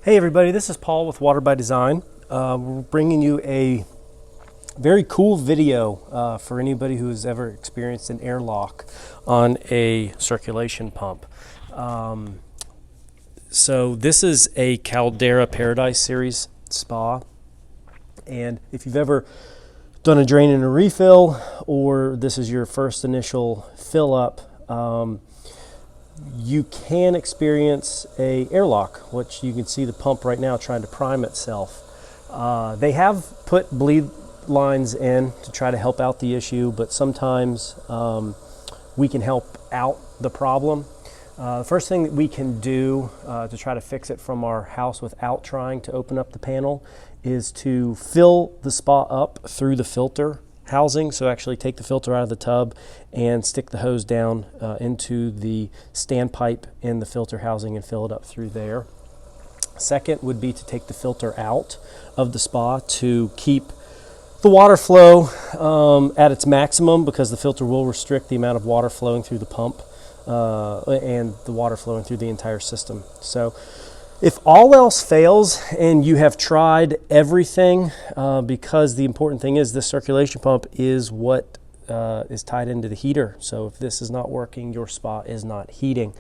Hey everybody, this is Paul with Water by Design. We're bringing you a very cool video for anybody who has ever experienced an airlock on a circulation pump. So this is a Caldera Paradise Series spa, and if you've ever done a drain and a refill, or this is your first initial fill up, you can experience a airlock, which you can see the pump right now trying to prime itself. They have put bleed lines in to try to help out the issue, but sometimes we can help out the problem. The first thing that we can do to try to fix it from our house without trying to open up the panel is to fill the spa up through the filter housing. So actually take the filter out of the tub and stick the hose down into the standpipe in the filter housing and fill it up through there. Second would be to take the filter out of the spa to keep the water flow at its maximum, because the filter will restrict the amount of water flowing through the pump and the water flowing through the entire system. So if all else fails and you have tried everything, because the important thing is this circulation pump is what is tied into the heater. So if this is not working, your spa is not heating.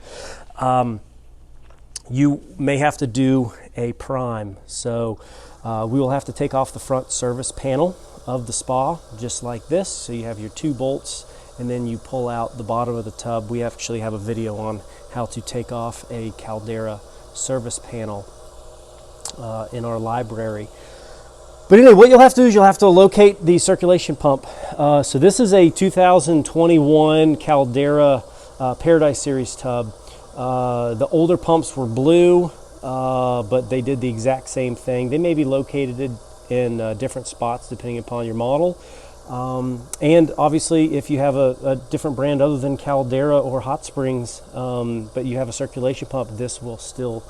You may have to do a prime. So we will have to take off the front service panel of the spa just like this. So you have your two bolts, and then you pull out the bottom of the tub. We actually have a video on how to take off a Caldera service panel in our library. But anyway, what you'll have to do is you'll have to locate the circulation pump. So this is a 2021 Caldera Paradise Series tub. The older pumps were blue, but they did the exact same thing. They may be located in different spots depending upon your model. And obviously if you have a different brand other than Caldera or Hot Springs, but you have a circulation pump, this will still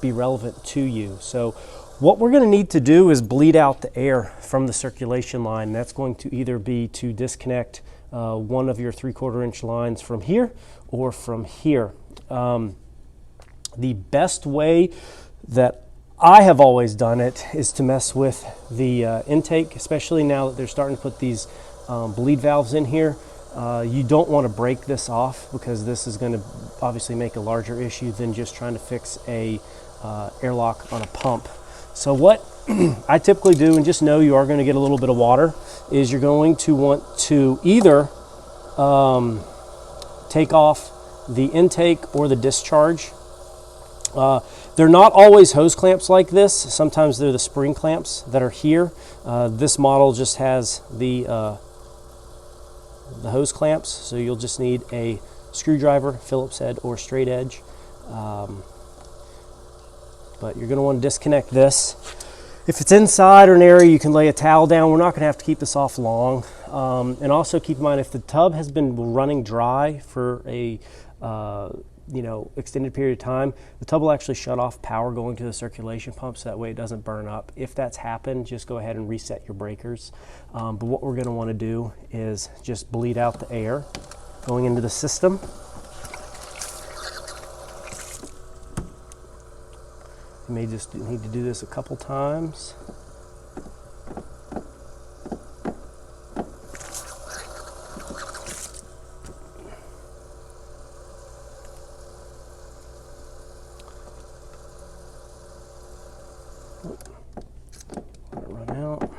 be relevant to you. So what we're going to need to do is bleed out the air from the circulation line. That's going to either be to disconnect one of your 3/4 inch lines from here or from here. The best way that I have always done it is to mess with the intake, especially now that they're starting to put these bleed valves in here. You don't want to break this off, because this is going to obviously make a larger issue than just trying to fix a airlock on a pump. So what I typically do, and just know you are going to get a little bit of water, is you're going to want to either take off the intake or the discharge. They're not always hose clamps like this. Sometimes they're the spring clamps that are here. This model just has the hose clamps, so you'll just need a screwdriver, Phillips head, or straight edge. But you're going to want to disconnect this. If it's inside or an area, you can lay a towel down. We're not going to have to keep this off long. And also keep in mind, if the tub has been running dry for a extended period of time, the tub will actually shut off power going to the circulation pump, so that way it doesn't burn up. If that's happened, just go ahead and reset your breakers. But what we're going to want to do is just bleed out the air going into the system. You may just need to do this a couple times. Let it run out.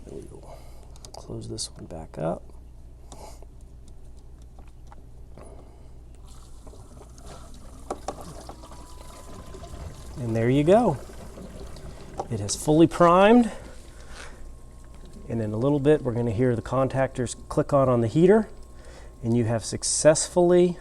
There we go. Close this one back up. And there you go. It has fully primed. And in a little bit, we're going to hear the contactors click on the heater, and you have successfully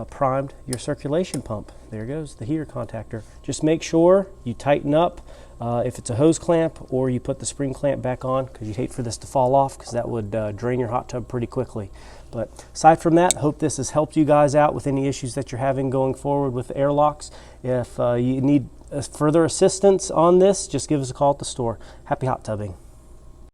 primed your circulation pump. There goes the heater contactor. Just make sure you tighten up if it's a hose clamp, or you put the spring clamp back on, because you'd hate for this to fall off, because that would drain your hot tub pretty quickly. But aside from that, hope this has helped you guys out with any issues that you're having going forward with airlocks. If you need further assistance on this, just give us a call at the store. Happy hot tubbing.